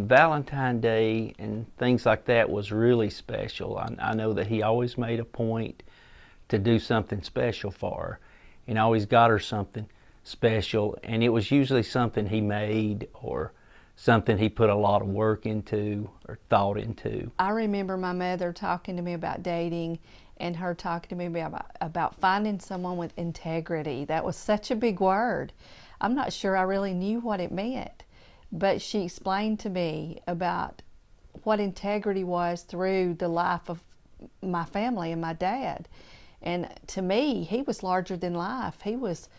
Valentine's Day and things like that was really special. I know that he always made a point to do something special for her, and always got her something special, and it was usually something he made or something he put a lot of work into or thought into. I remember my mother talking to me about dating and her talking to me about finding someone with integrity. That was such a big word. I'm not sure I really knew what it meant, but she explained to me about what integrity was through the life of my family and my dad. And to me, he was larger than life. He was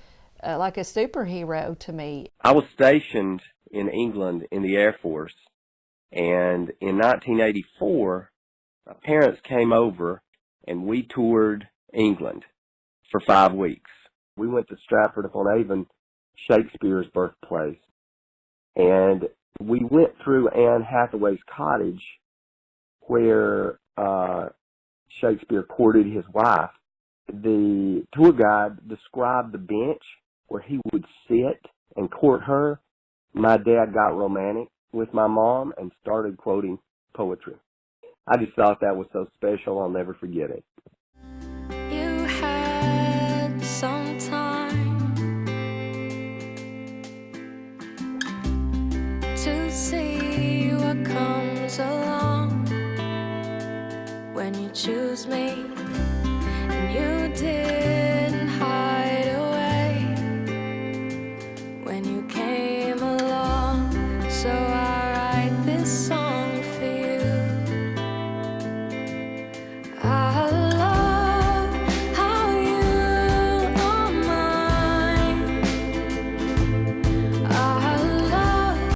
like a superhero to me. I was stationed in England in the Air Force, and in 1984, my parents came over and we toured England for 5 weeks. We went to Stratford-upon-Avon, Shakespeare's birthplace, and we went through Anne Hathaway's cottage where Shakespeare courted his wife. The tour guide described the bench where he would sit and court her. My dad got romantic with my mom and started quoting poetry. I just thought that was so special, I'll never forget it.